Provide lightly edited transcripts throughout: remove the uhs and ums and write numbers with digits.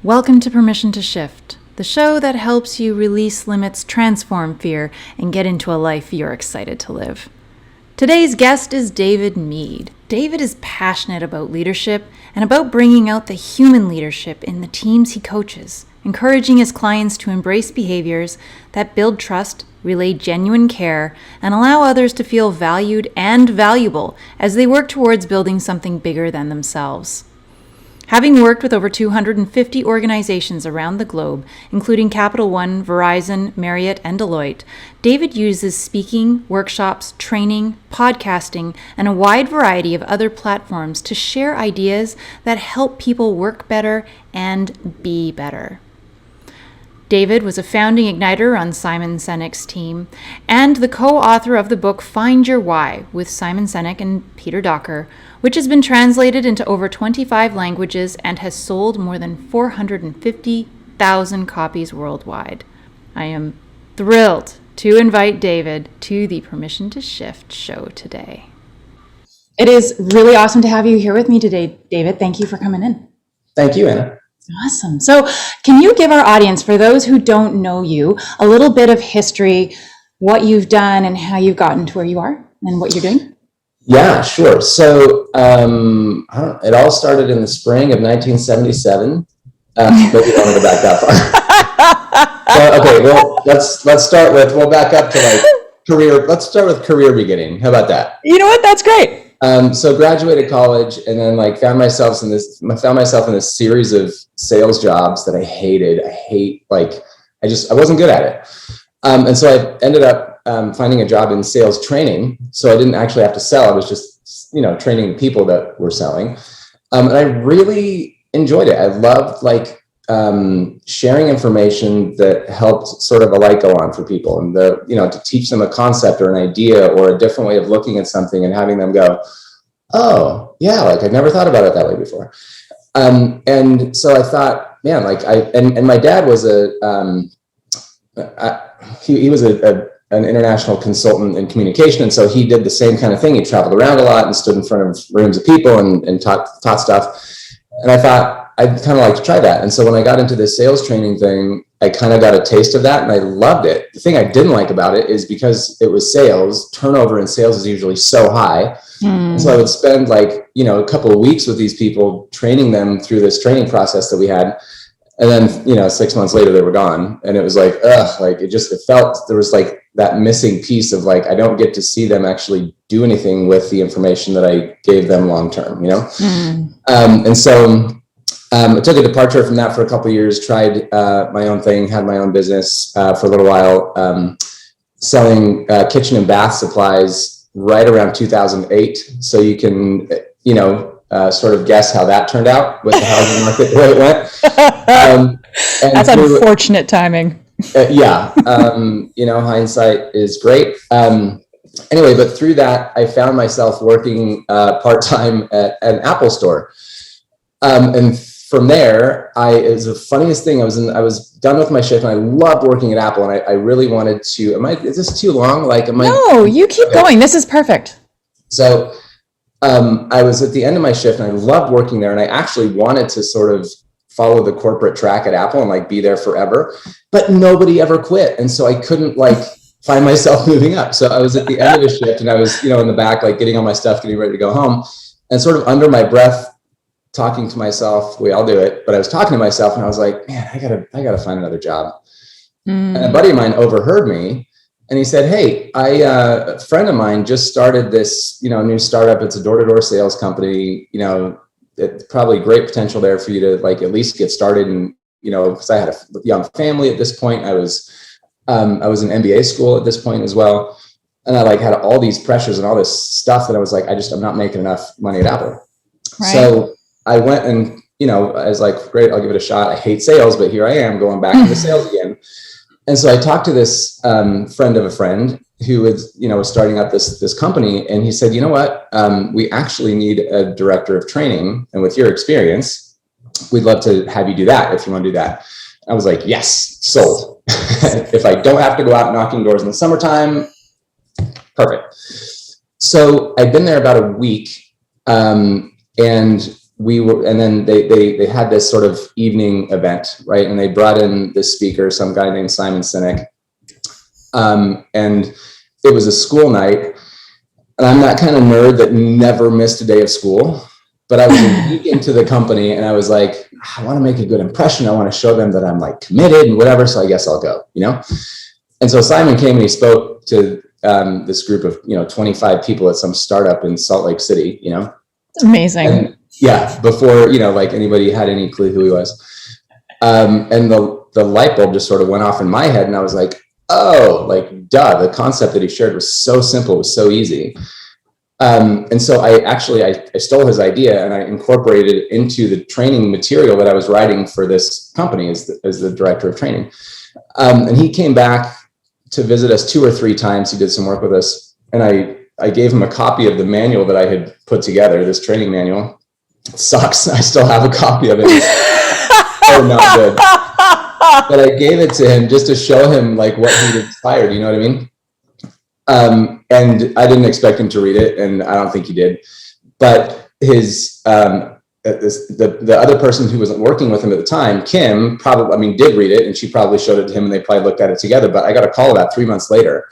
Welcome to Permission to Shift, the show that helps you release limits, transform fear, and get into a life you're excited to live. Today's guest is David Mead. David is passionate about leadership and about bringing out the human leadership in the teams he coaches, encouraging his clients to embrace behaviors that build trust, relay genuine care, and allow others to feel valued and valuable as they work towards building something bigger than themselves. Having worked with over 250 organizations around the globe, including Capital One, Verizon, Marriott, and Deloitte, David uses speaking, workshops, training, podcasting, and a wide variety of other platforms to share ideas that help people work better and be better. David was a founding igniter on Simon Sinek's team and the co-author of the book Find Your Why with Simon Sinek and Peter Drucker, which has been translated into over 25 languages and has sold more than 450,000 copies worldwide. I am thrilled to invite David to the Permission to Shift show today. It is really awesome to have you here with me today, David. Thank you for coming in. Thank you, Anna. Awesome. So can you give our audience, for those who don't know you, a little bit of history, what you've done and how you've gotten to where you are and what you're doing? Yeah, sure. So it all started in the spring of 1977. Maybe we don't want to go back that far. Okay, well, let's start with, we'll back up to like career. Let's start with career beginning. How about that? You know what? That's great. So graduated college and then like found myself in this series of sales jobs that I hated. I wasn't good at it. And so I ended up finding a job in sales training. So I didn't actually have to sell. I was just, training people that were selling. And I really enjoyed it. I loved sharing information that helped sort of a light go on for people and to teach them a concept or an idea or a different way of looking at something and having them go, oh yeah, I've never thought about it that way before. And so I thought, man, and my dad was he was an international consultant in communication. And so he did the same kind of thing. He traveled around a lot and stood in front of rooms of people and taught stuff. And I thought, I'd kind of like to try that. And so when I got into this sales training thing, I kind of got a taste of that and I loved it. The thing I didn't like about it is because it was sales, turnover in sales is usually so high. And so I would spend a couple of weeks with these people, training them through this training process that we had. And then, 6 months later, they were gone. And it was it felt, there was that missing piece of I don't get to see them actually do anything with the information that I gave them long-term, And so I took a departure from that for a couple of years, tried my own thing, had my own business for a little while, selling kitchen and bath supplies right around 2008. So you can, sort of guess how that turned out with the housing market, the way it went. That's unfortunate timing. Hindsight is great. Anyway, but through that, I found myself working part-time at an Apple store. And from there, it was the funniest thing. I was done with my shift and I loved working at Apple. And I really wanted to, is this too long? No, you keep going. This is perfect. So I was at the end of my shift and I loved working there. And I actually wanted to sort of follow the corporate track at Apple and be there forever, but nobody ever quit. And so I couldn't find myself moving up. So I was at the end of the shift and I was, in the back, getting all my stuff, getting ready to go home and sort of under my breath, talking to myself. We all do it, but I was talking to myself and I was like, man, I gotta find another job. And a buddy of mine overheard me and he said, hey, a friend of mine just started this, new startup. It's a door-to-door sales company. It's probably great potential there for you to at least get started. And, because I had a young family at this point, I was in MBA school at this point as well. And I had all these pressures and all this stuff that I was I'm not making enough money at Apple. Right. So I went and, I was great, I'll give it a shot. I hate sales, but here I am going back into sales again. And so I talked to this friend of a friend who was, was starting up this company. And he said, you know what, we actually need a director of training. And with your experience, we'd love to have you do that if you want to do that. I was like, yes, sold. If I don't have to go out knocking doors in the summertime, perfect. So I'd been there about a week. And and then they had this sort of evening event, right? And they brought in this speaker, some guy named Simon Sinek. And it was a school night. And I'm that kind of nerd that never missed a day of school, but I was a week into the company and I was like, I want to make a good impression. I want to show them that I'm like committed and whatever. So I guess I'll go, you know? And so Simon came and he spoke to this group of, 25 people at some startup in Salt Lake City, you know? Amazing. And yeah, before, like anybody had any clue who he was. And the light bulb just sort of went off in my head and I was like, oh, like, duh, the concept that he shared was so simple, it was so easy. And so I stole his idea and I incorporated it into the training material that I was writing for this company as the director of training. And he came back to visit us 2 or 3 times. He did some work with us. And I gave him a copy of the manual that I had put together, this training manual. It sucks. I still have a copy of it. Oh, not good. But I gave it to him just to show him like what he'd inspired, you know what I mean? And I didn't expect him to read it, and I don't think he did. But his the other person who wasn't working with him at the time, Kim, did read it, and she probably showed it to him, and they probably looked at it together. But I got a call about 3 months later,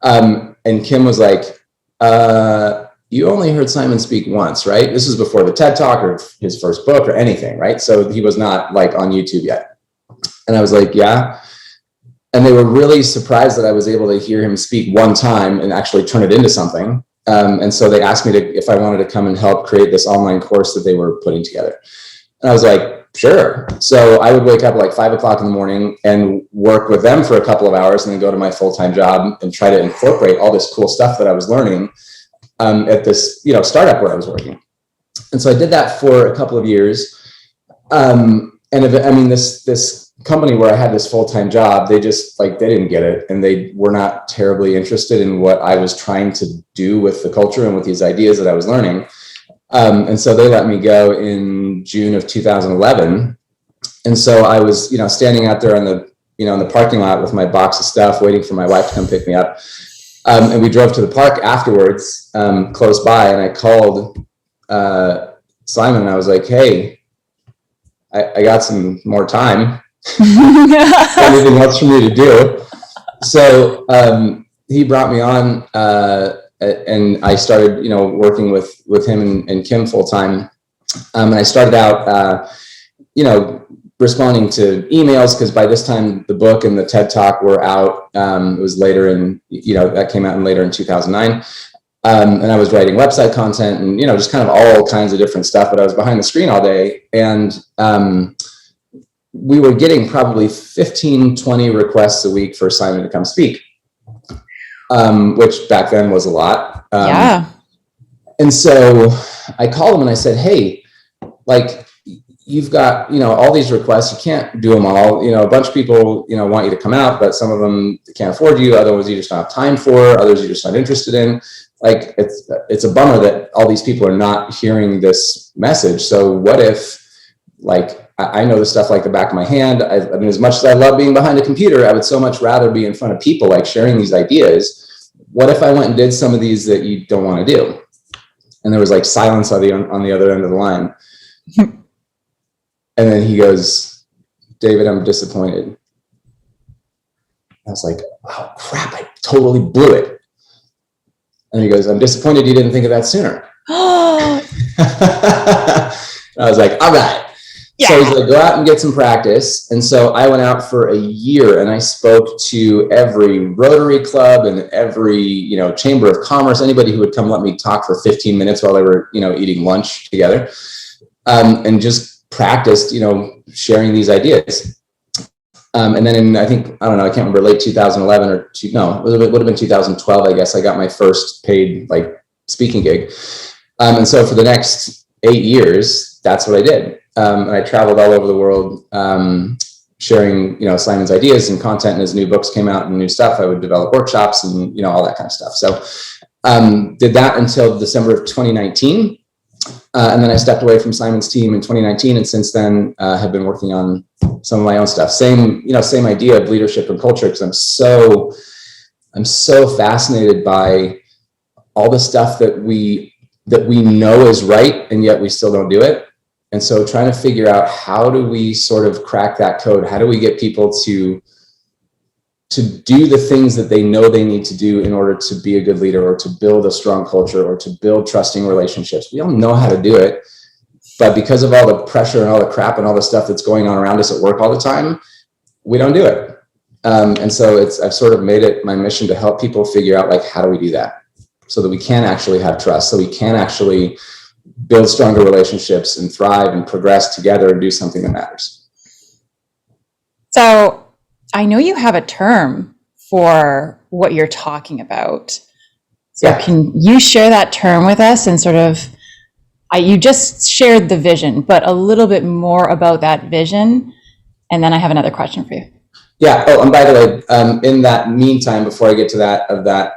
and Kim was like, "You only heard Simon speak once, right? This is before the TED Talk or his first book or anything, right? So he was not like on YouTube yet." And I was like, "Yeah." And they were really surprised that I was able to hear him speak one time and actually turn it into something. And so they asked me if I wanted to come and help create this online course that they were putting together. And I was like, sure. So I would wake up like 5 o'clock in the morning and work with them for a couple of hours and then go to my full-time job and try to incorporate all this cool stuff that I was learning at this, startup where I was working. And so I did that for a couple of years. This company where I had this full-time job, they didn't get it. And they were not terribly interested in what I was trying to do with the culture and with these ideas that I was learning. And so they let me go in June of 2011. And so I was, standing out there in the parking lot with my box of stuff, waiting for my wife to come pick me up. And we drove to the park afterwards, close by, and I called Simon and I was like, hey, I got some more time. Anything else for me to do? So he brought me on and I started, working with him and Kim full time. And I started out, responding to emails because by this time the book and the TED Talk were out. It was later that came out later in 2009. And I was writing website content and, just kind of all kinds of different stuff, but I was behind the screen all day. And we were getting probably 15, 20 requests a week for Simon to come speak, which back then was a lot. Yeah. And so I called him and I said, hey, like, you've got, all these requests, you can't do them all. A bunch of people, want you to come out, but some of them can't afford you. Others you just don't have time for, others you're just not interested in. Like, it's a bummer that all these people are not hearing this message. So what if, like, I know this stuff like the back of my hand. As much as I love being behind a computer, I would so much rather be in front of people, like sharing these ideas. What if I went and did some of these that you don't want to do? And there was like silence on the other end of the line. And then he goes, David, I'm disappointed. I was like, oh crap, I totally blew it. And he goes, I'm disappointed you didn't think of that sooner. I was like, all right. Yeah. So he's like, go out and get some practice. And so I went out for a year and I spoke to every Rotary Club and every, Chamber of Commerce, anybody who would come let me talk for 15 minutes while they were, eating lunch together, and just practiced, sharing these ideas. And then I can't remember, late 2011 it would have been 2012, I guess, I got my first paid speaking gig. And so for the next 8 years, that's what I did. And I traveled all over the world, sharing, Simon's ideas and content, and his new books came out and new stuff. I would develop workshops and, all that kind of stuff. So did that until December of 2019. And then I stepped away from Simon's team in 2019. And since then have been working on some of my own stuff. Same idea of leadership and culture. Cause I'm so fascinated by all the stuff that we that we know is right, and yet we still don't do it. And so trying to figure out, how do we sort of crack that code? How do we get people to do the things that they know they need to do in order to be a good leader, or to build a strong culture, or to build trusting relationships? We all know how to do it, but because of all the pressure and all the crap and all the stuff that's going on around us at work all the time, we don't do it. And so I've sort of made it my mission to help people figure out, like, how do we do that so that we can actually have trust, so we can actually build stronger relationships and thrive and progress together and do something that matters. So I know you have a term for what you're talking about. So Can you share that term with us, and sort of, you just shared the vision, but a little bit more about that vision. And then I have another question for you. Yeah. Oh, and by the way, in that meantime, before I get to that,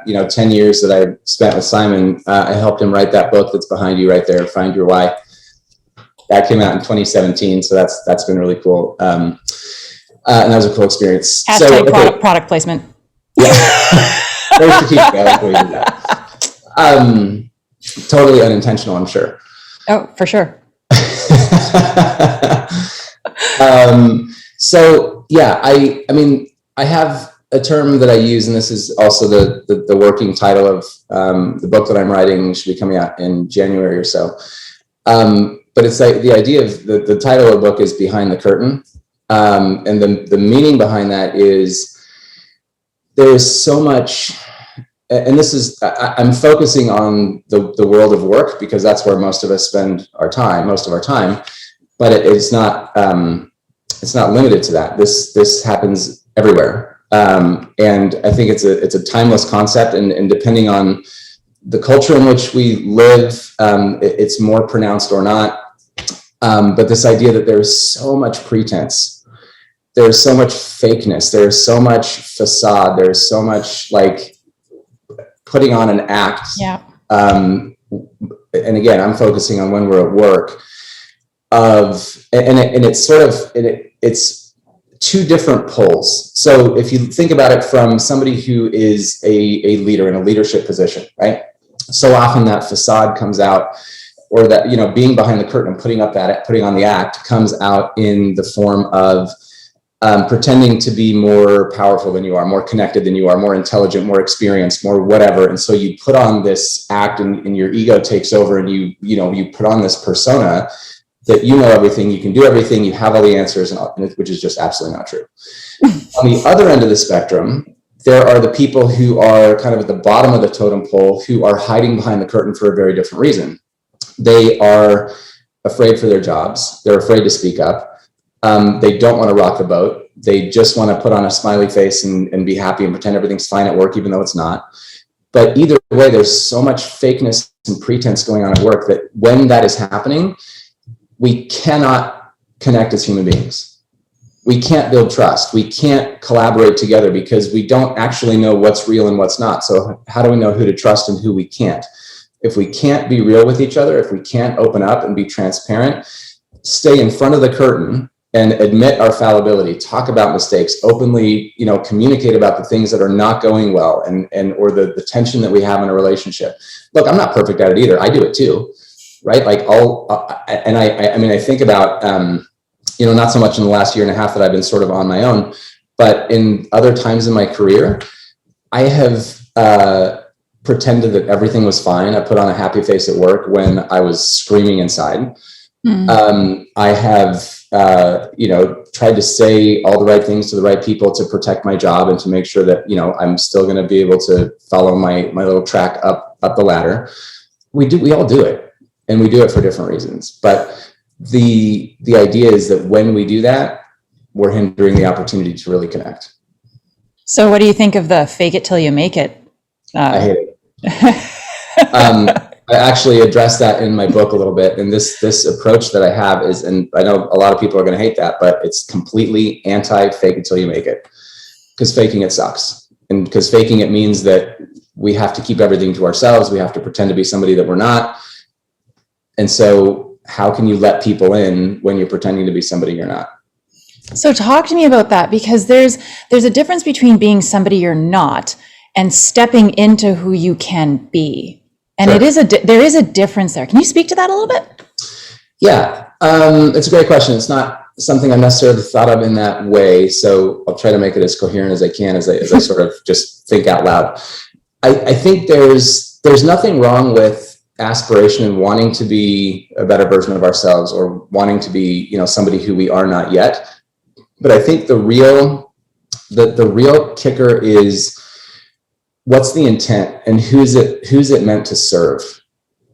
10 years that I spent with Simon, I helped him write that book that's behind you right there, Find Your Why. That came out in 2017. So that's been really cool. And that was a cool experience. Hashtag product placement. Yeah. Very strategic. I like the way you did that. Totally unintentional, I'm sure. Oh, for sure. So yeah, I mean, I have a term that I use, and this is also the working title of the book that I'm writing. Should be coming out in January or so. But it's like, the idea of the title of the book is Behind the Curtain. And the meaning behind that is, there is so much, and this is, I'm focusing on the world of work, because that's where most of us spend most of our time, but it's not limited to that. This happens everywhere. And I think it's a timeless concept, and depending on the culture in which we live, it's more pronounced or not. But this idea that there's so much pretense, there's so much fakeness, there's so much facade, there's so much like putting on an act. Yeah. And again, I'm focusing on when we're at work, and it's sort of, it's two different poles. So if you think about it from somebody who is a leader in a leadership position, right? So often that facade comes out, or that, being behind the curtain and putting on the act comes out in the form of pretending to be more powerful than you are, more connected than you are, more intelligent, more experienced, more whatever. And so you put on this act, and your ego takes over, and you put on this persona that you know everything, you can do everything, you have all the answers, which is just absolutely not true. On the other end of the spectrum, there are the people who are kind of at the bottom of the totem pole, who are hiding behind the curtain for a very different reason. They are afraid for their jobs. They're afraid to speak up. They don't want to rock the boat. They just want to put on a smiley face and be happy and pretend everything's fine at work, even though it's not. But either way, there's so much fakeness and pretense going on at work that when that is happening, we cannot connect as human beings. We can't build trust. We can't collaborate together, because we don't actually know what's real and what's not. So how do we know who to trust and who we can't? If we can't be real with each other, if we can't open up and be transparent, stay in front of the curtain and admit our fallibility, talk about mistakes, openly, communicate about the things that are not going well, and or the tension that we have in a relationship. Look, I'm not perfect at it either. I do it too, right? Like I think about, not so much in the last year and a half that I've been sort of on my own, but in other times in my career, I have pretended that everything was fine. I put on a happy face at work when I was screaming inside. I have, tried to say all the right things to the right people to protect my job and to make sure that, I'm still going to be able to follow my little track up the ladder. We all do it, and we do it for different reasons. But the idea is that when we do that, we're hindering the opportunity to really connect. So what do you think of the fake it till you make it? I hate it. I actually address that in my book a little bit. And this approach that I have is, and I know a lot of people are going to hate that, but it's completely anti-fake it till you make it, because faking it sucks. And because faking it means that we have to keep everything to ourselves. We have to pretend to be somebody that we're not. And so how can you let people in when you're pretending to be somebody you're not? So talk to me about that, because there's a difference between being somebody you're not and stepping into who you can be. And Sure. there is a difference there. Can you speak to that a little bit? Yeah, it's a great question. It's not something I necessarily thought of in that way, so I'll try to make it as coherent as I can as I sort of just think out loud. I think there's nothing wrong with aspiration and wanting to be a better version of ourselves, or wanting to be, somebody who we are not yet. But I think the real kicker is, what's the intent, and who's it meant to serve,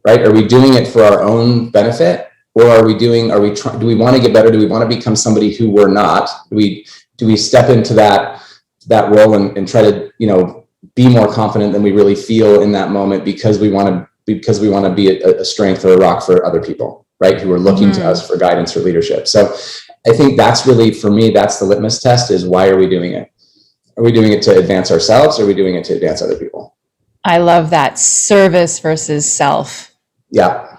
right? Are we doing it for our own benefit? Or do we want to get better? Do we want to become somebody who we're not? Do we step into that role and try to, be more confident than we really feel in that moment, because we want to be a strength or a rock for other people, right? Who are looking to us for guidance or leadership. So I think that's really, for me, that's the litmus test, is why are we doing it? Are we doing it to advance ourselves, or are we doing it to advance other people? I love that, service versus self. Yeah.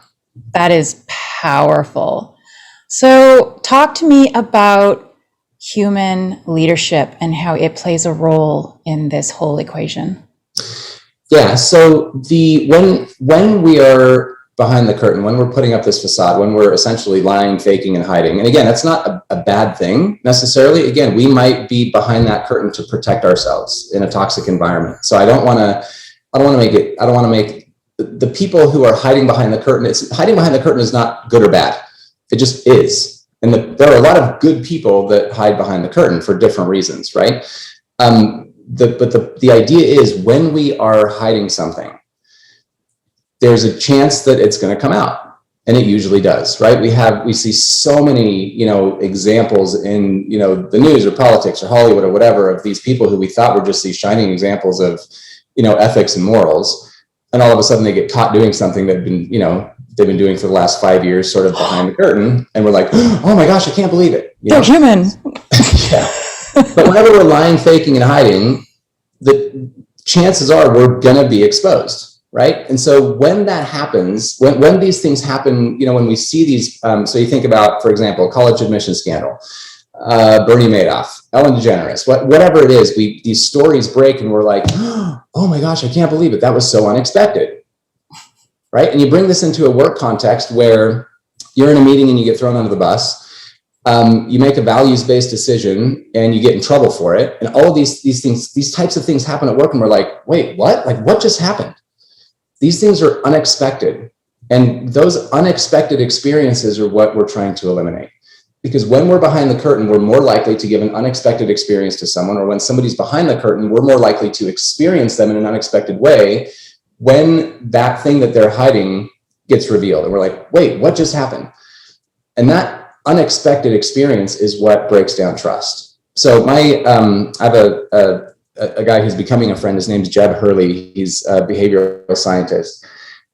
That is powerful. So talk to me about human leadership and how it plays a role in this whole equation. Yeah. So when we are behind the curtain, when we're putting up this facade, when we're essentially lying, faking, and hiding, and again, that's not a bad thing necessarily. Again, we might be behind that curtain to protect ourselves in a toxic environment. So I don't want to make the people who are hiding behind the curtain, hiding behind the curtain is not good or bad. It just is. And there are a lot of good people that hide behind the curtain for different reasons, right? But the idea is, when we are hiding something, there's a chance that it's going to come out. And it usually does, right? We see so many, examples in, the news or politics or Hollywood or whatever, of these people who we thought were just these shining examples of, ethics and morals. And all of a sudden they get caught doing something that they've been doing for the last 5 years, sort of behind the curtain. And we're like, oh my gosh, I can't believe it. They're human. Yeah. But whenever we're lying, faking, and hiding, the chances are we're going to be exposed, right? And so when that happens, when these things happen, when we see these, so you think about, for example, college admission scandal, Bernie Madoff, Ellen DeGeneres, whatever it is, these stories break and we're like, oh my gosh, I can't believe it. That was so unexpected, right? And you bring this into a work context where you're in a meeting and you get thrown under the bus. You make a values-based decision and you get in trouble for it. And all of these things, these types of things happen at work, and we're like, wait, what? Like, what just happened? These things are unexpected. And those unexpected experiences are what we're trying to eliminate. Because when we're behind the curtain, we're more likely to give an unexpected experience to someone, or when somebody's behind the curtain, we're more likely to experience them in an unexpected way when that thing that they're hiding gets revealed. And we're like, wait, what just happened? And that unexpected experience is what breaks down trust. So I have a guy who's becoming a friend. His name's Jeb Hurley. He's a behavioral scientist.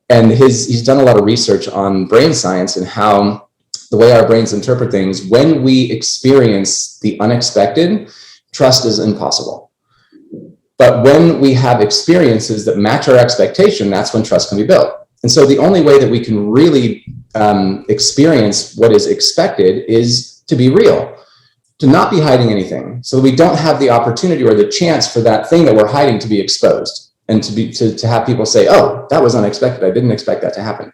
And he's done a lot of research on brain science and how the way our brains interpret things. When we experience the unexpected, trust is impossible. But when we have experiences that match our expectation, that's when trust can be built. And so the only way that we can really experience what is expected is to be real, to not be hiding anything, so that we don't have the opportunity or the chance for that thing that we're hiding to be exposed, and to have people say, oh, that was unexpected. I didn't expect that to happen.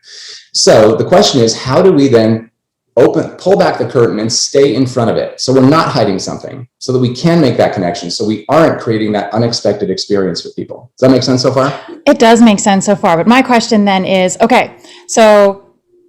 So the question is, how do we then pull back the curtain and stay in front of it, so we're not hiding something, so that we can make that connection, so we aren't creating that unexpected experience with people? Does that make sense so far? It does make sense so far. But my question then is, okay, so...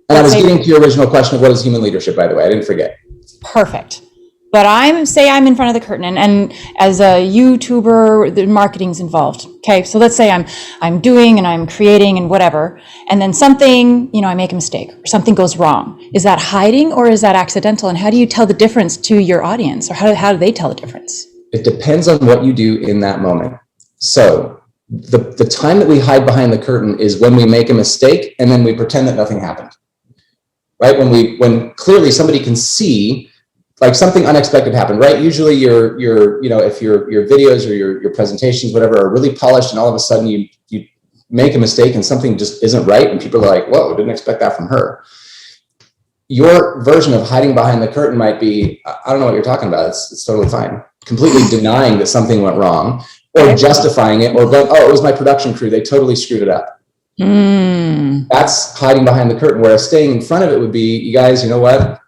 And I was getting to your original question of what is human leadership, by the way. I didn't forget. Perfect. But I'm in front of the curtain, and as a YouTuber, the marketing's involved. Okay, so let's say I'm doing and I'm creating and whatever, and then something, I make a mistake or something goes wrong. Is that hiding or is that accidental? And how do you tell the difference to your audience, or how do they tell the difference? It depends on what you do in that moment. So the time that we hide behind the curtain is when we make a mistake and then we pretend that nothing happened, right? When clearly somebody can see, like, something unexpected happened, right? Usually if your videos or your presentations, whatever, are really polished, and all of a sudden you make a mistake and something just isn't right, and people are like, whoa, didn't expect that from her. Your version of hiding behind the curtain might be, I don't know what you're talking about. It's totally fine. Completely denying that something went wrong, or justifying it, or going, oh, it was my production crew. They totally screwed it up. That's hiding behind the curtain, whereas staying in front of it would be, you guys, you know what?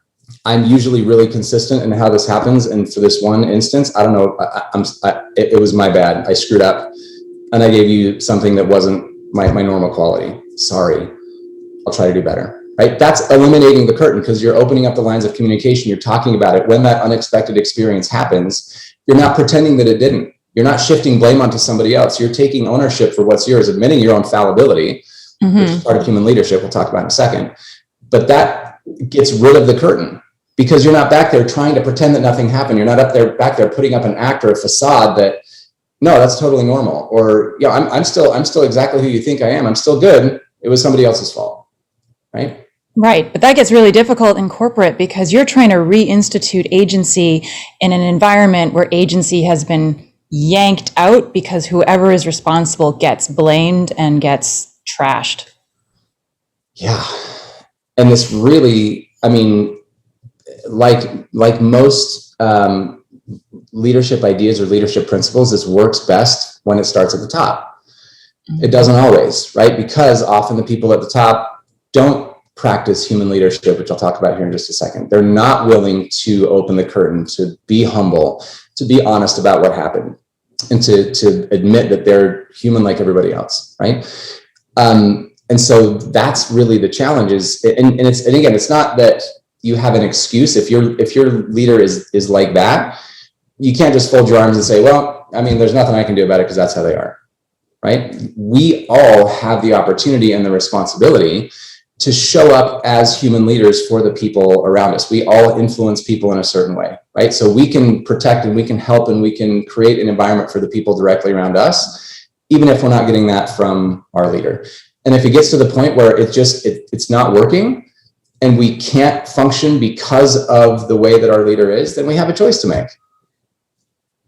I'm usually really consistent in how this happens. And for this one instance, I don't know, it was my bad. I screwed up and I gave you something that wasn't my normal quality. Sorry, I'll try to do better, right? That's eliminating the curtain, because you're opening up the lines of communication. You're talking about it. When that unexpected experience happens, you're not pretending that it didn't. You're not shifting blame onto somebody else. You're taking ownership for what's yours, admitting your own fallibility, which is part of human leadership. We'll talk about in a second. But that gets rid of the curtain, because you're not back there trying to pretend that nothing happened. You're not back there putting up an act or a facade that, no, that's totally normal. Or, yeah, I'm still exactly who you think I am. I'm still good. It was somebody else's fault, right? Right. But that gets really difficult in corporate, because you're trying to reinstitute agency in an environment where agency has been yanked out because whoever is responsible gets blamed and gets trashed. Yeah. And this really, I mean, like most leadership ideas or leadership principles, this works best when it starts at the top. It doesn't always, right? Because often the people at the top don't practice human leadership, which I'll talk about here in just a second. They're not willing to open the curtain, to be humble, to be honest about what happened, and to admit that they're human like everybody else, right? And so that's really the challenge. And again, it's not that you have an excuse. If your leader is like that, you can't just fold your arms and say, well, I mean, there's nothing I can do about it because that's how they are, right? We all have the opportunity and the responsibility to show up as human leaders for the people around us. We all influence people in a certain way, right? So we can protect and we can help and we can create an environment for the people directly around us, even if we're not getting that from our leader. And if it gets to the point where it's not working and we can't function because of the way that our leader is, then we have a choice to make.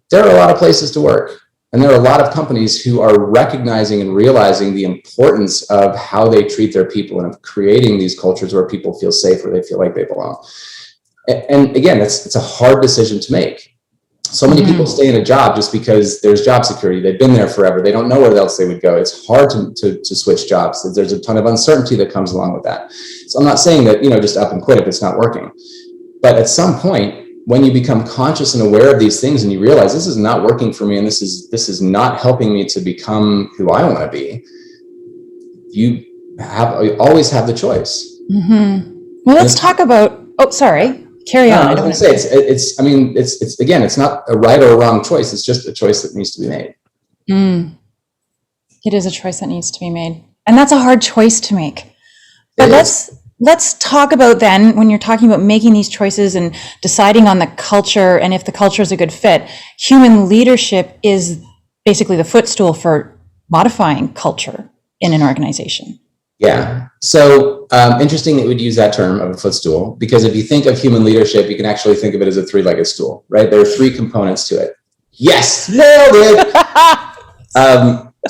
There are a lot of places to work. And there are a lot of companies who are recognizing and realizing the importance of how they treat their people and of creating these cultures where people feel safe, where they feel like they belong. And again, it's a hard decision to make. So many people stay in a job just because there's job security. They've been there forever. They don't know where else they would go. It's hard to switch jobs. There's a ton of uncertainty that comes along with that. So I'm not saying that, just up and quit if it's not working. But at some point, when you become conscious and aware of these things and you realize this is not working for me and this is not helping me to become who I want to be, you always have the choice. Well, let's talk about, carry on. I don't want to say it's not a right or a wrong choice. It's just a choice that needs to be made. It is a choice that needs to be made. And that's a hard choice to make. But let's talk about then, when you're talking about making these choices and deciding on the culture and if the culture is a good fit, human leadership is basically the footstool for modifying culture in an organization. Yeah. So interesting that we would use that term of a footstool, because if you think of human leadership, you can actually think of it as a three-legged stool, right? There are three components to it. Yes, nailed it.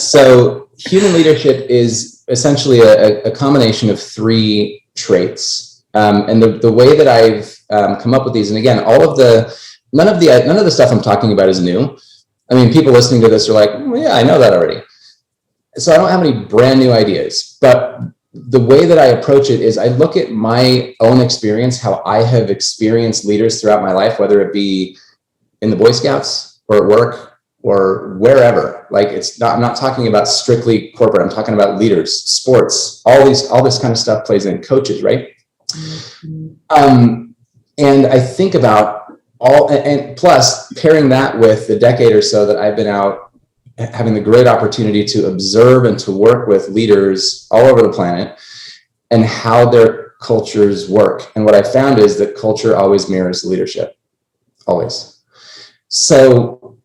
So human leadership is essentially a combination of three traits. And the way that I've come up with these, and again, none of the stuff I'm talking about is new. I mean, people listening to this are like, well, yeah, I know that already. So I don't have any brand new ideas, but the way that I approach it is I look at my own experience, how I have experienced leaders throughout my life, whether it be in the Boy Scouts or at work or wherever. Like I'm not talking about strictly corporate. I'm talking about leaders, sports, all this kind of stuff plays in, coaches, right? And I think about and plus pairing that with the decade or so that I've been out having the great opportunity to observe and to work with leaders all over the planet and how their cultures work. And what I found is that culture always mirrors leadership, always. So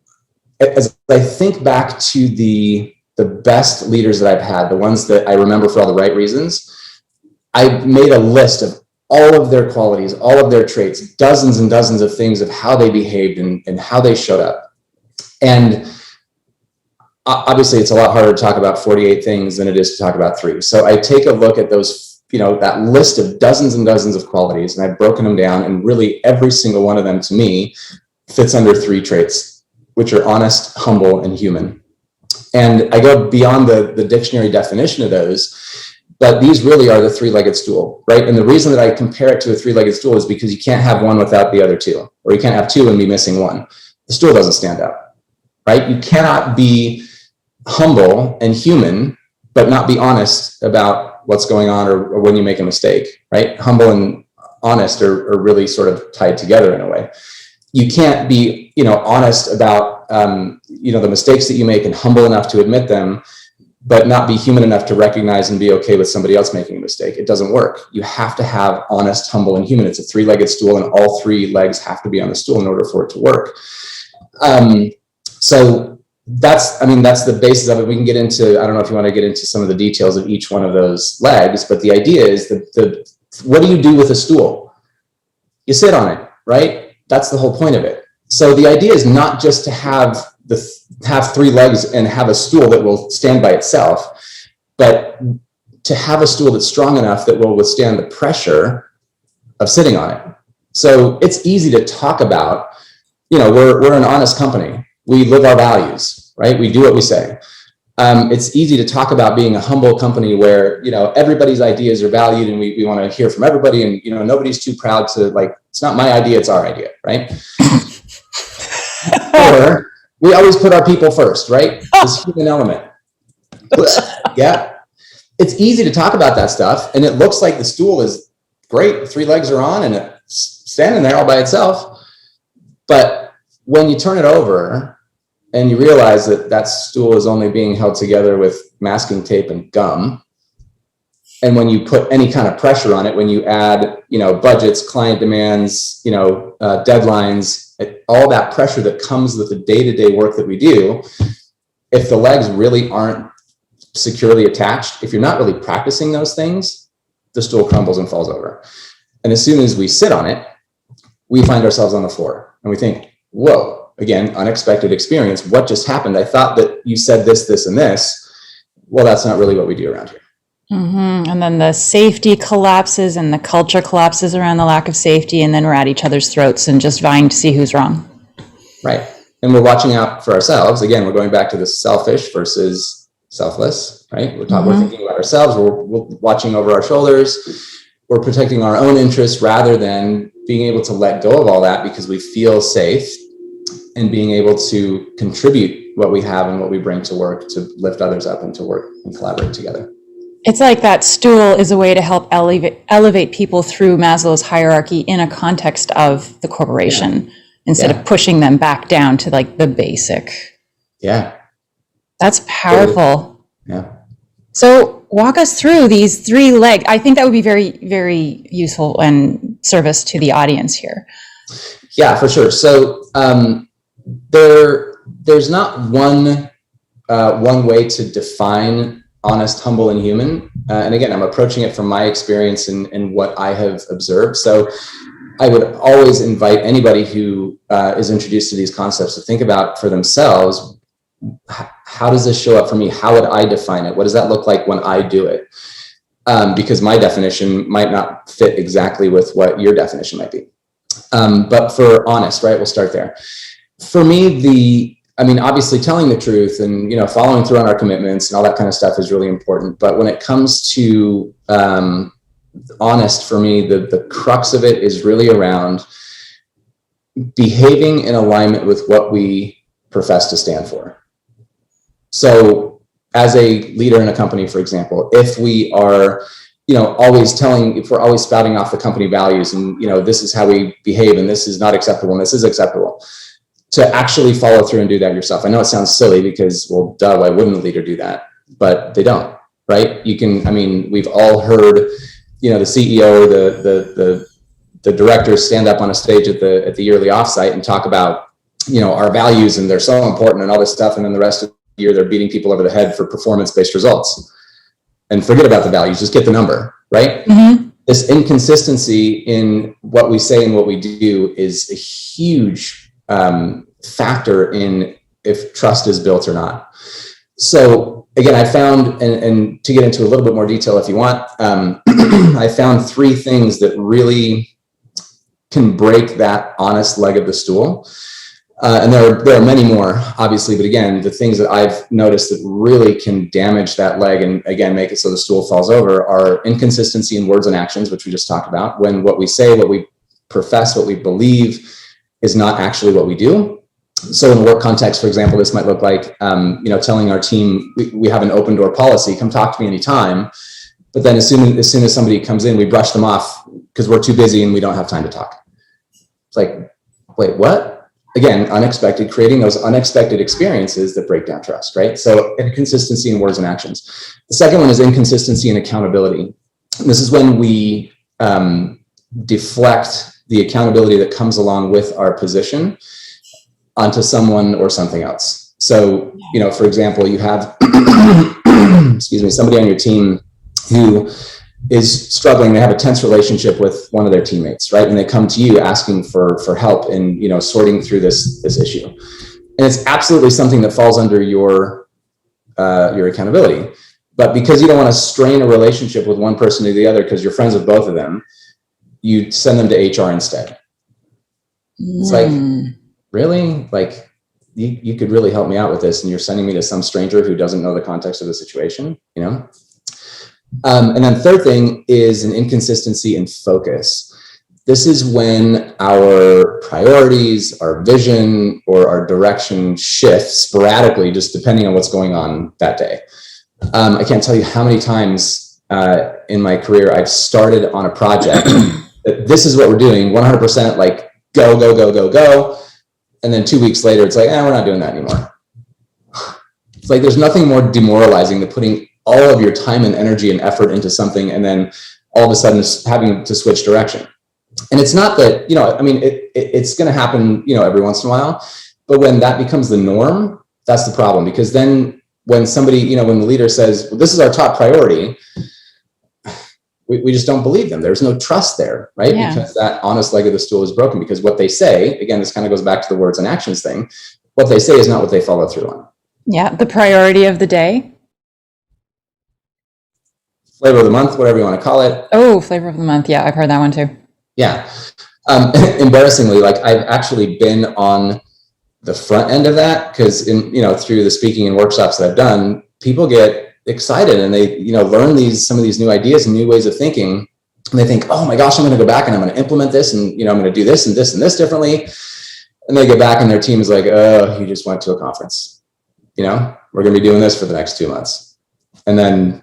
as I think back to the best leaders that I've had, the ones that I remember for all the right reasons, I made a list of all of their qualities, all of their traits, dozens and dozens of things of how they behaved and how they showed up. And obviously, it's a lot harder to talk about 48 things than it is to talk about 3. So I take a look at those, that list of dozens and dozens of qualities, and I've broken them down, and really every single one of them to me fits under 3 traits, which are honest, humble, and human. And I go beyond the dictionary definition of those, but these really are the three-legged stool, right? And the reason that I compare it to a three-legged stool is because you can't have one without the other two, or you can't have two and be missing one. The stool doesn't stand up, right? You cannot be humble and human, but not be honest about what's going on or when you make a mistake, right? Humble and honest are really sort of tied together in a way. You can't be, honest about, the mistakes that you make and humble enough to admit them, but not be human enough to recognize and be okay with somebody else making a mistake. It doesn't work. You have to have honest, humble, and human. It's a three-legged stool, and all three legs have to be on the stool in order for it to work. So that's the basis of it. We can get into, I don't know if you want to get into some of the details of each one of those legs, but the idea is that what do you do with a stool? You sit on it, right? That's the whole point of it. So the idea is not just to have three legs and have a stool that will stand by itself, but to have a stool that's strong enough that will withstand the pressure of sitting on it. So it's easy to talk about, we're an honest company. We live our values, right? We do what we say. It's easy to talk about being a humble company where, everybody's ideas are valued and we want to hear from everybody, and, nobody's too proud to, it's not my idea, it's our idea, right? Or we always put our people first, right? This human element. Yeah. It's easy to talk about that stuff, and it looks like the stool is great. 3 legs are on and it's standing there all by itself. But when you turn it over and you realize that stool is only being held together with masking tape and gum, and when you put any kind of pressure on it, when you add, budgets, client demands, deadlines, all that pressure that comes with the day-to-day work that we do, if the legs really aren't securely attached, if you're not really practicing those things, the stool crumbles and falls over. And as soon as we sit on it, we find ourselves on the floor and we think, whoa, again, unexpected experience. What just happened? I thought that you said this, this, and this. Well, that's not really what we do around here. Mm-hmm. And then the safety collapses and the culture collapses around the lack of safety. And then we're at each other's throats and just vying to see who's wrong. Right. And we're watching out for ourselves. Again, we're going back to the selfish versus selfless, right? We're thinking about ourselves. We're watching over our shoulders. We're protecting our own interests rather than being able to let go of all that because we feel safe and being able to contribute what we have and what we bring to work to lift others up and to work and collaborate together. It's like that stool is a way to help elevate people through Maslow's hierarchy in a context of the corporation instead of pushing them back down to the basic. Yeah. That's powerful. Yeah. So walk us through these 3 legs. I think that would be very, very useful and service to the audience here. Yeah, for sure. So there's not one way to define honest, humble, and human. And again, I'm approaching it from my experience and what I have observed. So I would always invite anybody who is introduced to these concepts to think about for themselves, how does this show up for me? How would I define it? What does that look like when I do it? Because my definition might not fit exactly with what your definition might be. But for honest, right, we'll start there. For me, obviously telling the truth and, following through on our commitments and all that kind of stuff is really important. But when it comes to honest, for me, the crux of it is really around behaving in alignment with what we profess to stand for. So as a leader in a company, for example, if we are, if we're always spouting off the company values and, this is how we behave and this is not acceptable and this is acceptable, to actually follow through and do that yourself. I know it sounds silly because, well, duh, why wouldn't a leader do that? But they don't, right? We've all heard, the CEO or the directors stand up on a stage at the yearly offsite and talk about, our values and they're so important and all this stuff. And then the rest of the year, they're beating people over the head for performance-based results. And forget about the values, just get the number, right? Mm-hmm. This inconsistency in what we say and what we do is a huge factor in if trust is built or not. So again, I found, and to get into a little bit more detail if you want, I found 3 things that really can break that honest leg of the stool. And there are many more, obviously, but again, the things that I've noticed that really can damage that leg and again make it so the stool falls over are inconsistency in words and actions, which we just talked about. When what we say, what we profess, what we believe is not actually what we do. So in a work context, for example, this might look like telling our team we have an open door policy, come talk to me anytime. But then as soon as somebody comes in, we brush them off because we're too busy and we don't have time to talk. It's like, wait, what? Again, unexpected, creating those unexpected experiences that break down trust, right? So inconsistency in words and actions. The second one is inconsistency in accountability. And this is when we deflect the accountability that comes along with our position onto someone or something else. So, for example, you have, somebody on your team who is struggling. They have a tense relationship with one of their teammates, right? And they come to you asking for help in, sorting through this issue. And it's absolutely something that falls under your accountability. But because you don't want to strain a relationship with one person to the other, because you're friends with both of them, you send them to HR instead. It's like, really? Like, you could really help me out with this, and you're sending me to some stranger who doesn't know the context of the situation, And then third thing is an inconsistency in focus. This is when our priorities, our vision, or our direction shifts sporadically, just depending on what's going on that day. I can't tell you how many times in my career I've started on a project that this is what we're doing, 100%, like go, go, go, go, go. And then 2 weeks later, it's like, we're not doing that anymore. It's like there's nothing more demoralizing than putting all of your time and energy and effort into something and then all of a sudden having to switch direction. And it's not that, it's going to happen, every once in a while, but when that becomes the norm, that's the problem. Because then when somebody, when the leader says, well, this is our top priority, we just don't believe them. There's no trust there, right? Yeah. Because that honest leg of the stool is broken, because what they say, again, this kind of goes back to the words and actions thing. What they say is not what they follow through on. Yeah. The priority of the day. Flavor of the month, whatever you want to call it. Oh, flavor of the month. Yeah, I've heard that one too. Yeah. Embarrassingly, like I've actually been on the front end of that, because through the speaking and workshops that I've done, people get excited and they, learn some of these new ideas and new ways of thinking. And they think, oh my gosh, I'm going to go back and I'm going to implement this. And, I'm going to do this and this and this differently. And they get back and their team is like, oh, you just went to a conference. We're going to be doing this for the next 2 months. And then,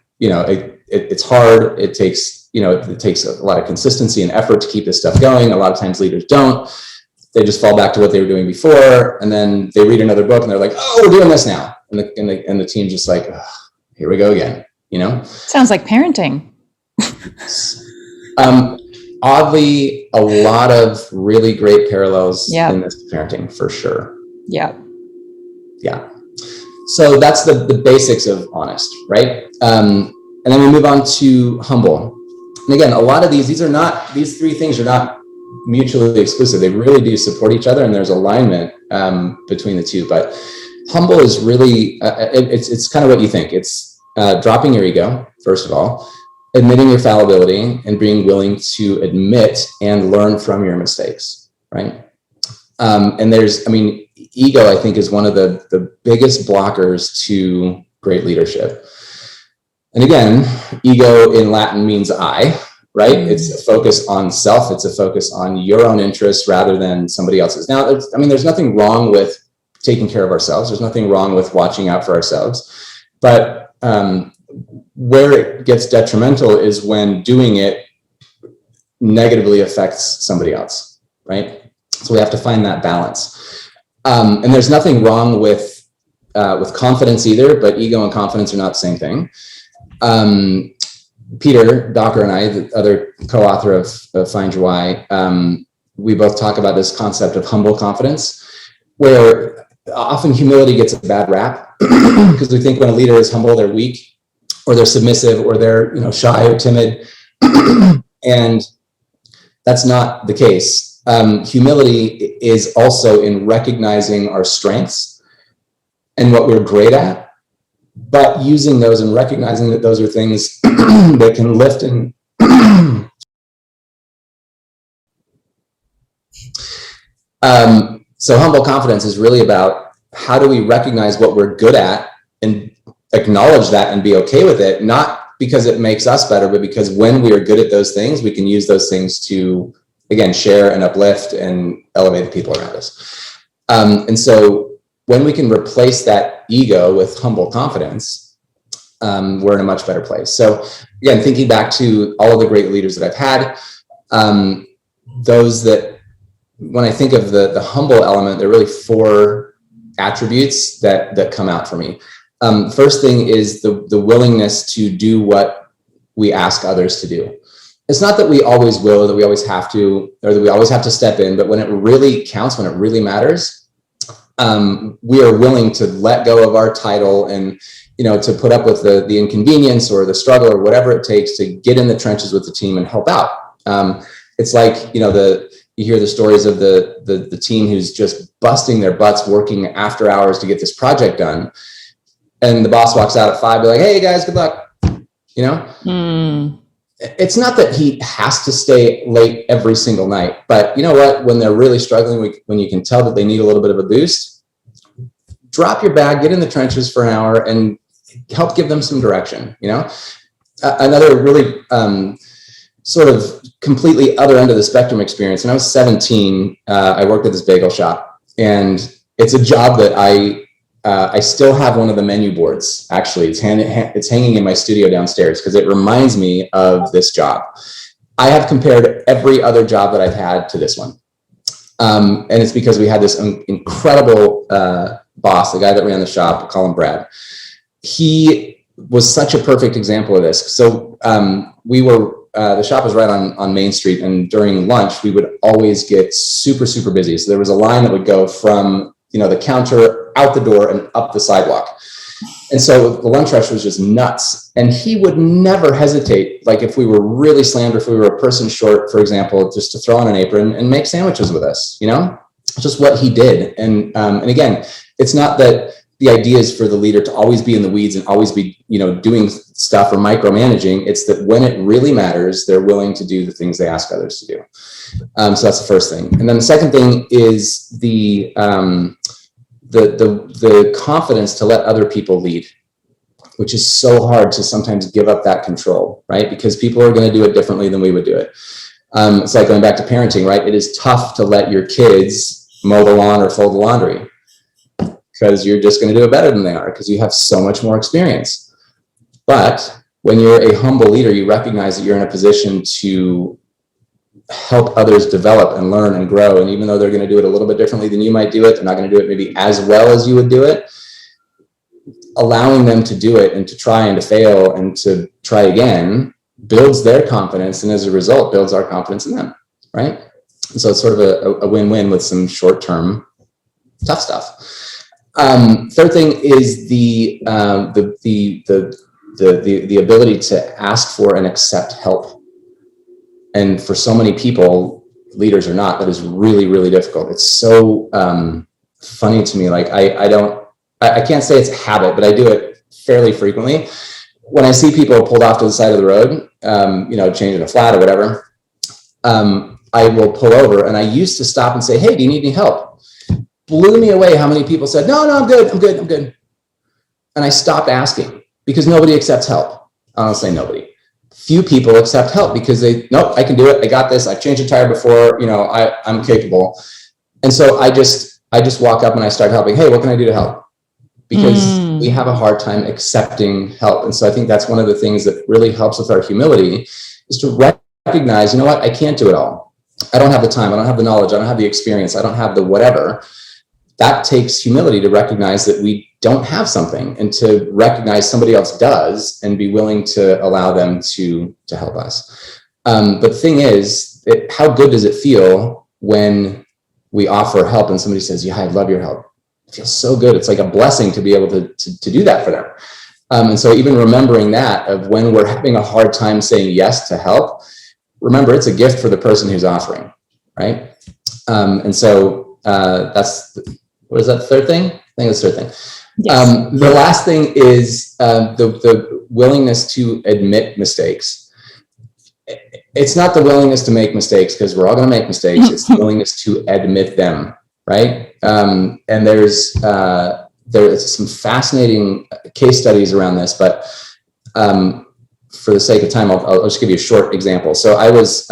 it's hard. It takes, it takes a lot of consistency and effort to keep this stuff going. A lot of times leaders don't. They just fall back to what they were doing before. And then they read another book and they're like, oh, we're doing this now. And the team's just like, oh, here we go again, Sounds like parenting. Oddly, a lot of really great parallels in this parenting, for sure. Yeah. Yeah. So that's the basics of honest, right? And then we move on to humble. And again, a lot of these three things are not mutually exclusive. They really do support each other, and there's alignment between the two. But humble is really, it's kind of what you think. It's dropping your ego, first of all, admitting your fallibility, and being willing to admit and learn from your mistakes, right? And ego, I think, is one of the biggest blockers to great leadership. And again, ego in Latin means I, right? It's a focus on self. It's a focus on your own interests rather than somebody else's. Now, there's nothing wrong with taking care of ourselves. There's nothing wrong with watching out for ourselves. But where it gets detrimental is when doing it negatively affects somebody else, right? So we have to find that balance. And there's nothing wrong with confidence either, but ego and confidence are not the same thing. Peter Docker and I, the other co-author of Find Your Why, we both talk about this concept of humble confidence, where often humility gets a bad rap because we think when a leader is humble, they're weak, or they're submissive, or they're shy or timid, and that's not the case. Humility is also in recognizing our strengths and what we're great at, but using those and recognizing that those are things that can lift and So humble confidence is really about how do we recognize what we're good at and acknowledge that and be okay with it, not because it makes us better, but because when we are good at those things, we can use those things to, again, share and uplift and elevate the people around us. And so when we can replace that ego with humble confidence, we're in a much better place. So again, thinking back to all of the great leaders that I've had, those that, when I think of the humble element, there are really 4 attributes that come out for me. First thing is the willingness to do what we ask others to do. It's not that we always will, or that we always have to, or that we always have to step in, but when it really counts, when it really matters, we are willing to let go of our title and, to put up with the inconvenience or the struggle or whatever it takes to get in the trenches with the team and help out. It's like, you hear the stories of the team who's just busting their butts working after hours to get this project done. And the boss walks out at 5, be like, hey guys, good luck. It's not that he has to stay late every single night, but you know what? When they're really struggling, when you can tell that they need a little bit of a boost, drop your bag, get in the trenches for an hour and help give them some direction. Another really sort of completely other end of the spectrum experience. When I was 17, I worked at this bagel shop, and it's a job that I still have one of the menu boards. Actually, it's hanging in my studio downstairs because it reminds me of this job. I have compared every other job that I've had to this one. And it's because we had this incredible boss, the guy that ran the shop, we'll call him Brad. He was such a perfect example of this. So the shop was right on Main Street, and during lunch, we would always get super, super busy. So there was a line that would go from the counter out the door and up the sidewalk. And so the lunch rush was just nuts. And he would never hesitate, like if we were really slammed, or if we were a person short, for example, just to throw on an apron and make sandwiches with us, It's just what he did. And again, it's not that the idea is for the leader to always be in the weeds and always be, doing stuff or micromanaging. It's that when it really matters, they're willing to do the things they ask others to do. So that's the first thing. And then the second thing is the confidence to let other people lead, which is so hard to sometimes give up that control, right? Because people are going to do it differently than we would do it. It's like going back to parenting, right? It is tough to let your kids mow the lawn or fold the laundry because you're just going to do it better than they are because you have so much more experience. But when you're a humble leader, you recognize that you're in a position to help others develop and learn and grow. And even though they're going to do it a little bit differently than you might do it, they're not going to do it maybe as well as you would do it. Allowing them to do it and to try and to fail and to try again builds their confidence. And as a result, builds our confidence in them, right? And so it's sort of a win-win with some short-term tough stuff. Third thing is the ability to ask for and accept help. And for so many people, leaders or not, that is really, really difficult. It's so funny to me. Like I can't say it's a habit, but I do it fairly frequently. When I see people pulled off to the side of the road, changing a flat or whatever, I will pull over, and I used to stop and say, hey, do you need any help? Blew me away how many people said, no, I'm good. And I stopped asking because nobody accepts help. Honestly, nobody. Few people accept help because nope, I can do it. I got this. I've changed a tire before, I'm capable. And so I just walk up and I start helping. Hey, what can I do to help? Because we have a hard time accepting help. And so I think that's one of the things that really helps with our humility is to recognize, you know what, I can't do it all. I don't have the time. I don't have the knowledge. I don't have the experience. I don't have the whatever. That takes humility to recognize that we don't have something and to recognize somebody else does and be willing to allow them to help us. But the thing is, how good does it feel when we offer help and somebody says, yeah, I love your help. It feels so good. It's like a blessing to be able to do that for them. And so even remembering that of when we're having a hard time saying yes to help, remember it's a gift for the person who's offering, right? And so what is that, the third thing? I think it's the third thing. Yes. The last thing is the willingness to admit mistakes. It's not the willingness to make mistakes because we're all going to make mistakes. It's the willingness to admit them, right? And there's some fascinating case studies around this, but for the sake of time, I'll just give you a short example. So I was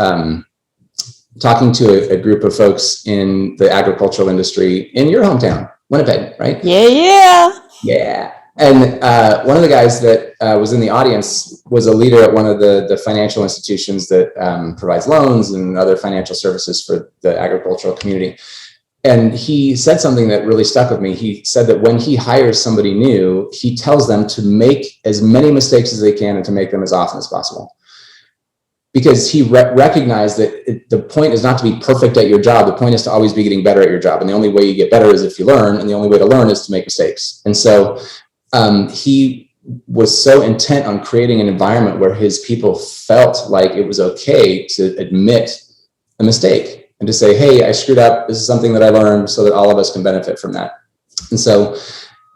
talking to a group of folks in the agricultural industry in your hometown, Winnipeg, right? Yeah. And one of the guys that was in the audience was a leader at one of the financial institutions that provides loans and other financial services for the agricultural community. And he said something that really stuck with me. He said that when he hires somebody new, he tells them to make as many mistakes as they can and to make them as often as possible. Because he recognized that the point is not to be perfect at your job. The point is to always be getting better at your job. And the only way you get better is if you learn. And the only way to learn is to make mistakes. And so he was so intent on creating an environment where his people felt like it was okay to admit a mistake and to say, hey, I screwed up. This is something that I learned, so that all of us can benefit from that. And so,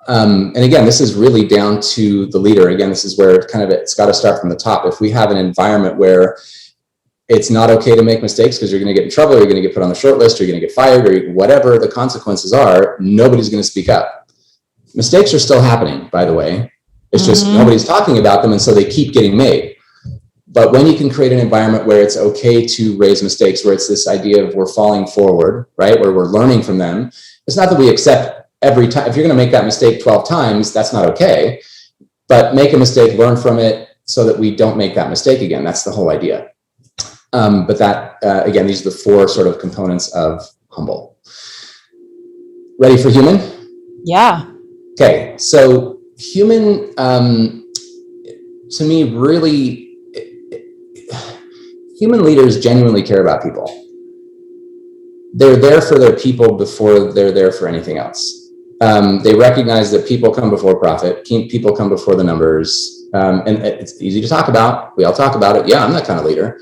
and again, this is really down to the leader. Again, this is where it's got to start from the top. If we have an environment where it's not okay to make mistakes because you're going to get in trouble, or you're going to get put on the short list, or you're going to get fired, or whatever the consequences are, nobody's going to speak up. Mistakes are still happening, by the way. It's just nobody's talking about them, and so they keep getting made. But when you can create an environment where it's okay to raise mistakes, where it's this idea of we're falling forward, right, where we're learning from them, it's not that we accept every time. If you're going to make that mistake 12 times, that's not okay. But make a mistake, learn from it, so that we don't make that mistake again. That's the whole idea. But that, again, these are the four sort of components of humble. Ready for human? Yeah. Okay, so human, to me, really, human leaders genuinely care about people. They're there for their people before they're there for anything else. They recognize that people come before profit, people come before the numbers, and it's easy to talk about. We all talk about it. Yeah, I'm that kind of leader.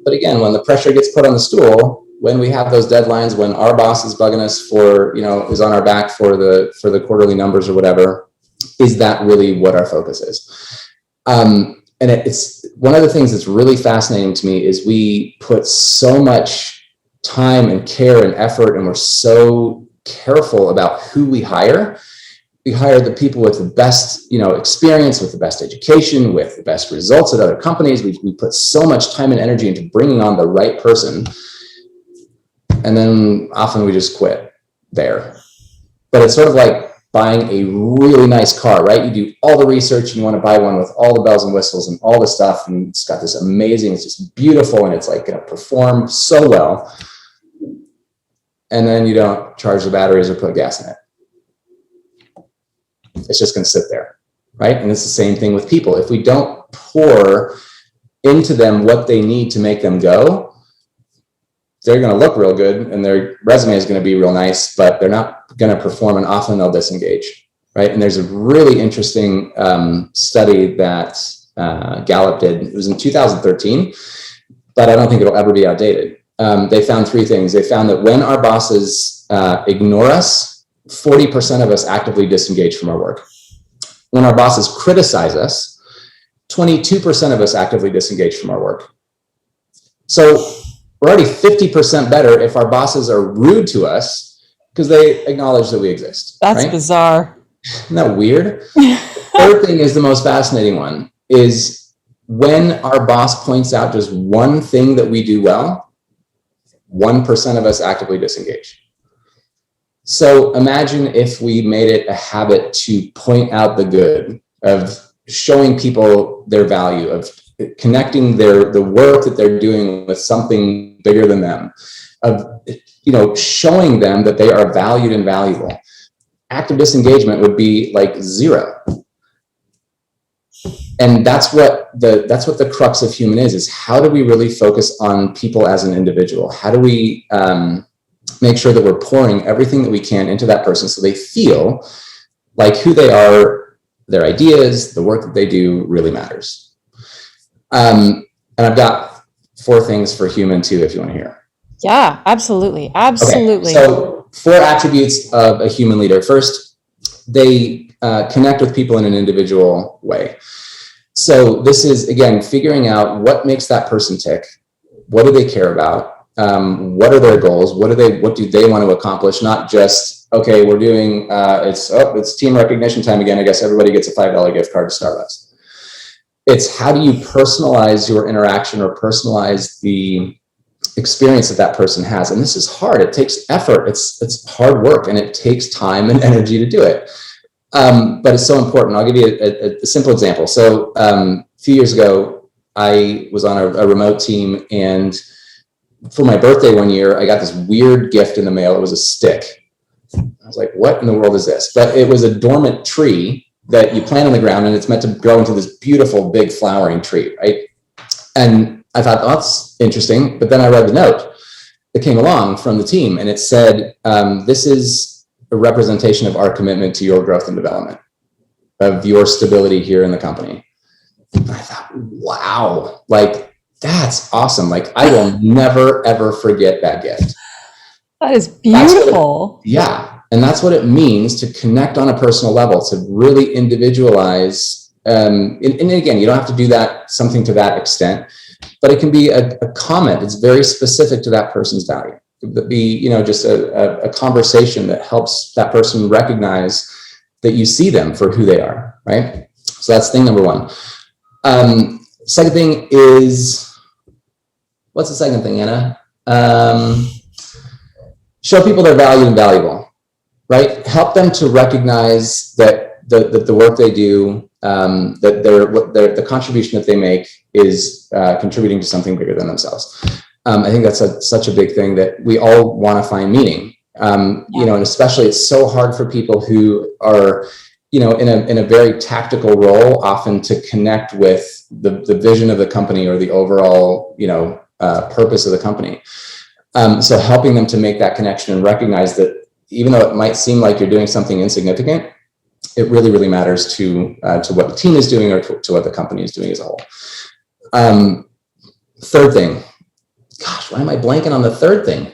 But again, when the pressure gets put on the stool, when we have those deadlines, when our boss is bugging us for, is on our back for the quarterly numbers or whatever, is that really what our focus is? And it's one of the things that's really fascinating to me is we put so much time and care and effort, and we're so careful about who we hire. We hire the people with the best, experience, with the best education, with the best results at other companies. We put so much time and energy into bringing on the right person. And then often we just quit there. But it's sort of like buying a really nice car, right? You do all the research and you want to buy one with all the bells and whistles and all the stuff. And it's got this amazing, it's just beautiful. And it's like going to perform so well. And then you don't charge the batteries or put gas in it. It's just going to sit there, right? And it's the same thing with people. If we don't pour into them what they need to make them go, they're going to look real good and their resume is going to be real nice, but they're not going to perform, and often they'll disengage, right? And there's a really interesting study that Gallup did. It was in 2013, but I don't think it'll ever be outdated. They found three things. They found that when our bosses ignore us, 40% of us actively disengage from our work. When our bosses criticize us, 22% of us actively disengage from our work. So we're already 50% better if our bosses are rude to us because they acknowledge that we exist. That's right? bizarre. Isn't that weird? The third thing is the most fascinating one, is when our boss points out just one thing that we do well, 1% of us actively disengage. So imagine if we made it a habit to point out the good, of showing people their value, of connecting the work that they're doing with something bigger than them, of showing them that they are valued and valuable. Active disengagement would be like zero. And that's what the crux of human is how do we really focus on people as an individual? How do we make sure that we're pouring everything that we can into that person so they feel like who they are, their ideas, the work that they do really matters. And I've got 4 things for human too, if you want to hear. Yeah, absolutely. Absolutely. Okay, so 4 attributes of a human leader. First, they connect with people in an individual way. So this is, again, figuring out what makes that person tick. What do they care about? What are their goals? What do they want to accomplish? Not just, okay, we're doing, it's team recognition time again. I guess everybody gets a $5 gift card to Starbucks. It's how do you personalize your interaction or personalize the experience that person has? And this is hard. It takes effort. It's hard work, and it takes time and energy to do it. But it's so important. I'll give you a simple example. So a few years ago, I was on a remote team, and for my birthday one year, I got this weird gift in the mail. It was a stick. I was like, what in the world is this? But it was a dormant tree that you plant on the ground, and it's meant to grow into this beautiful big flowering tree, right? And I thought, oh, that's interesting. But then I read the note that came along from the team, and it said, this is a representation of our commitment to your growth and development, of your stability here in the company. And I thought, wow, like, that's awesome. Like, I will never, ever forget that gift. That is beautiful. And that's what it means to connect on a personal level, to really individualize. And again, you don't have to do that, something to that extent, but it can be a comment. It's very specific to that person's value. It could be, just a conversation that helps that person recognize that you see them for who they are, right? So that's thing number one. Second thing is, what's the second thing, Anna? Show people they're valued and valuable. Right? Help them to recognize that the work they do, that the contribution that they make is contributing to something bigger than themselves. I think that's such a big thing, that we all want to find meaning. And especially it's so hard for people who are, in a very tactical role, often to connect with the vision of the company or the overall, purpose of the company. So helping them to make that connection and recognize that, even though it might seem like you're doing something insignificant, it really, really matters to what the team is doing or to what the company is doing as a whole. Third thing, gosh, why am I blanking on the third thing?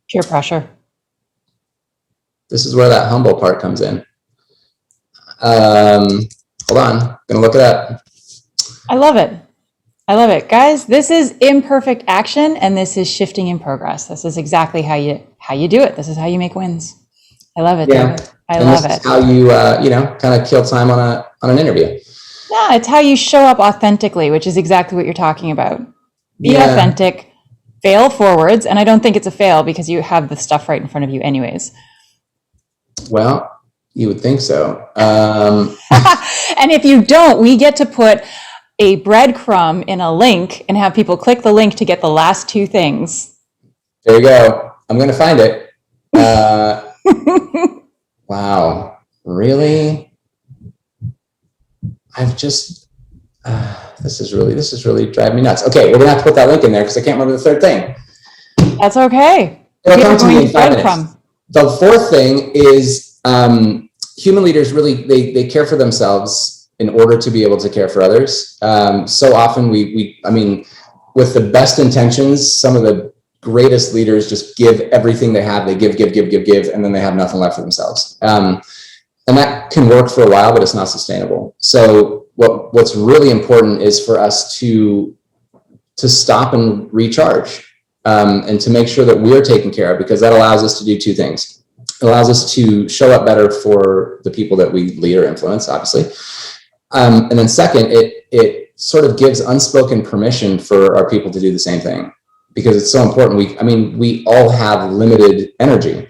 Peer pressure. This is where that humble part comes in. Hold on, I'm gonna look it up. I love it. Guys, this is imperfect action, and this is shifting in progress. This is exactly how you do it. This is how you make wins. I love it, David. I love it. How you kind of kill time on an interview. Yeah, it's how you show up authentically, which is exactly what you're talking about. Be authentic, fail forwards, and I don't think it's a fail because you have the stuff right in front of you anyways. Well, you would think so. And if you don't, we get to put a breadcrumb in a link and have people click the link to get the last two things. There you go. I'm going to find it. Wow. Really? I've just, this is really driving me nuts. Okay. We're going to have to put that link in there because I can't remember the third thing. That's okay. It'll come to me in 5 minutes. The fourth thing is, human leaders really, they care for themselves in order to be able to care for others. So often with the best intentions, some of the greatest leaders just give everything they have. They give, and then they have nothing left for themselves. And that can work for a while, but it's not sustainable. So what's really important is for us to stop and recharge, and to make sure that we're taken care of, because that allows us to do two things. It allows us to show up better for the people that we lead or influence, obviously. And then second, it sort of gives unspoken permission for our people to do the same thing, because it's so important. We all have limited energy,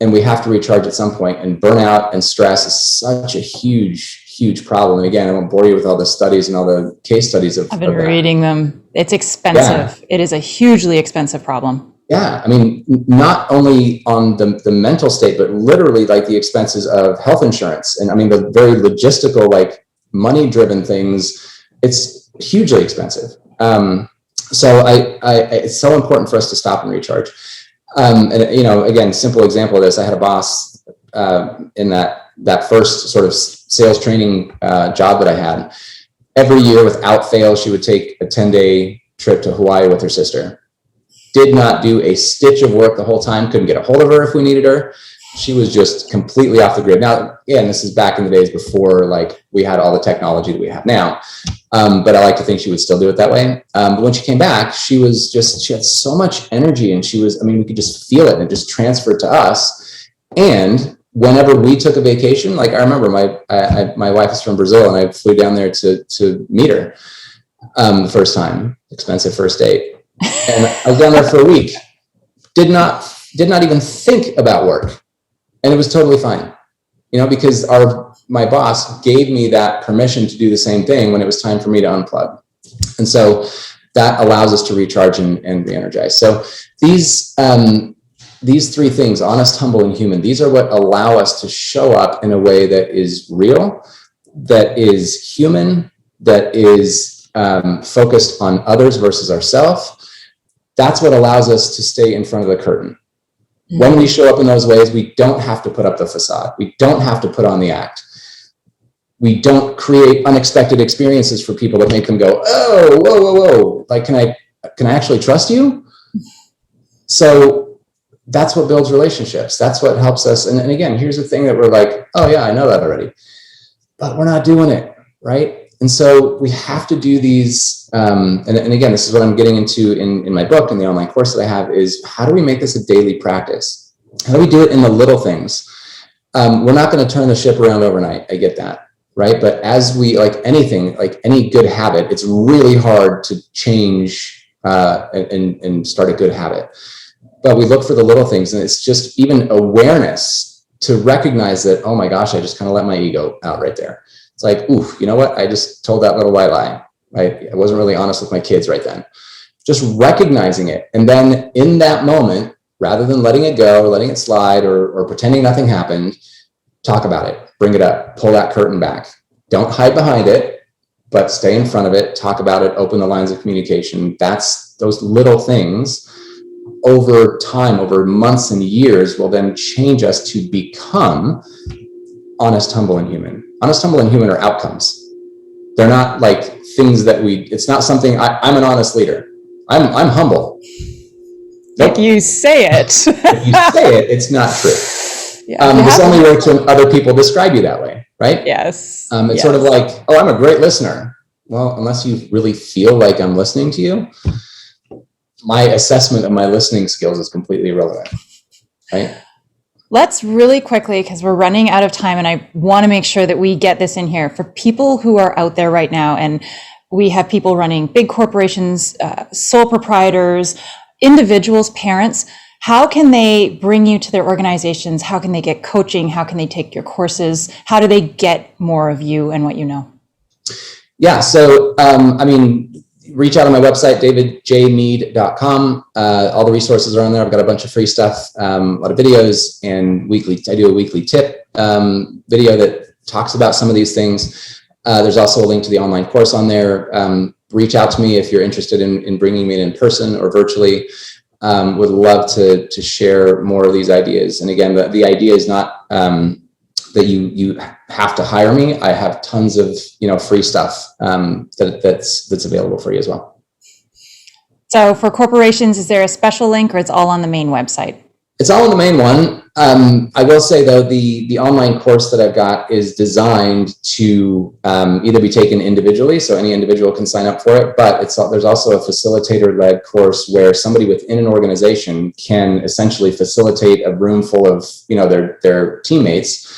and we have to recharge at some point, and burnout and stress is such a huge problem. And again, I won't bore you with all the studies and all the case studies I've been reading them. It's expensive. Yeah. It is a hugely expensive problem. Yeah. Not only on the mental state, but literally like the expenses of health insurance. And the very logistical, like money-driven things, it's hugely expensive. So it's so important for us to stop and recharge. And again, simple example of this, I had a boss in that first sort of sales training job that I had. Every year, without fail, she would take a 10-day trip to Hawaii with her sister. Did not do a stitch of work the whole time. Couldn't get a hold of her if we needed her. She was just completely off the grid. Now, again, this is back in the days before we had all the technology that we have now. But I like to think she would still do it that way. But when she came back, she had so much energy, and we could just feel it, and it just transferred to us. And whenever we took a vacation, like I remember my wife is from Brazil, and I flew down there to meet her the first time, expensive first date. And I was down there for a week, did not even think about work. And it was totally fine, because my boss gave me that permission to do the same thing when it was time for me to unplug. And so that allows us to recharge and re-energize. So these three things, honest, humble, and human, these are what allow us to show up in a way that is real, that is human, that is focused on others versus ourselves. That's what allows us to stay in front of the curtain. Mm-hmm. When we show up in those ways, we don't have to put up the facade. We don't have to put on the act. We don't create unexpected experiences for people that make them go, oh, whoa, whoa, whoa. Like, can I actually trust you? So that's what builds relationships. That's what helps us. And again, here's the thing that we're like, oh yeah, I know that already, but we're not doing it, right? And so we have to do these. And again, this is what I'm getting into in my book and the online course that I have, is how do we make this a daily practice? How do we do it in the little things? We're not going to turn the ship around overnight. I get that. Right. But as we, like anything, like any good habit, it's really hard to change and start a good habit. But we look for the little things, and it's just even awareness to recognize that, oh my gosh, I just kind of let my ego out right there. It's like, ooh, you know what? I just told that little white lie. Right? I wasn't really honest with my kids right then. Just recognizing it. And then in that moment, rather than letting it go, letting it slide, or pretending nothing happened, talk about it. Bring it up, pull that curtain back. Don't hide behind it, but stay in front of it, talk about it, open the lines of communication. That's those little things over time, over months and years, will then change us to become honest, humble, and human. Honest, humble, and human are outcomes. They're not like things that it's not something, I'm an honest leader. I'm humble. Nope. If you say it. If you say it, it's not true. Yeah, this only works when other people describe you that way, right? Yes. It's sort of like, oh, I'm a great listener. Well, unless you really feel like I'm listening to you, my assessment of my listening skills is completely irrelevant, right? Let's really quickly, because we're running out of time, and I want to make sure that we get this in here for people who are out there right now. And we have people running big corporations, sole proprietors, individuals, parents. How can they bring you to their organizations? How can they get coaching? How can they take your courses? How do they get more of you and what you know? Yeah, so, reach out on my website, davidjmead.com. All the resources are on there. I've got a bunch of free stuff, a lot of videos, and I do a weekly tip video that talks about some of these things. There's also a link to the online course on there. Reach out to me if you're interested in bringing me in person or virtually. Would love to share more of these ideas. And again, the idea is not that you have to hire me. I have tons of free stuff that's available for you as well. So for corporations, is there a special link, or it's all on the main website? It's all on the main one. I will say though, the online course that I've got is designed to either be taken individually, so any individual can sign up for it, but there's also a facilitator-led course where somebody within an organization can essentially facilitate a room full of their teammates.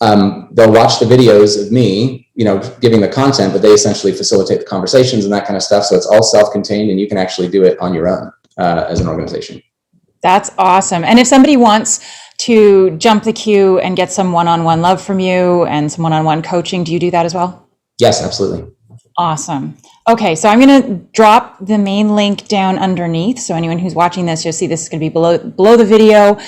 They'll watch the videos of me, giving the content, but they essentially facilitate the conversations and that kind of stuff. So it's all self-contained, and you can actually do it on your own as an organization. That's awesome. And if somebody wants to jump the queue and get some one-on-one love from you and some one-on-one coaching, do you do that as well? Yes, absolutely. Awesome. Okay, so I'm going to drop the main link down underneath. So anyone who's watching this, you'll see this is going to be below the video,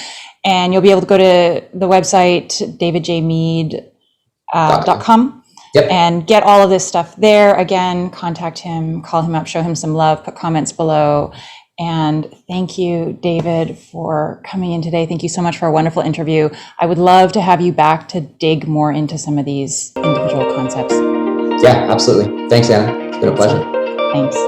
and you'll be able to go to the website, davidjmead.com. Yep. And get all of this stuff there. Again, contact him, call him up, show him some love, put comments below. And thank you, David, for coming in today. Thank you so much for a wonderful interview. I would love to have you back to dig more into some of these individual concepts. Yeah, absolutely. Thanks, Anna. It's been a pleasure. Thanks.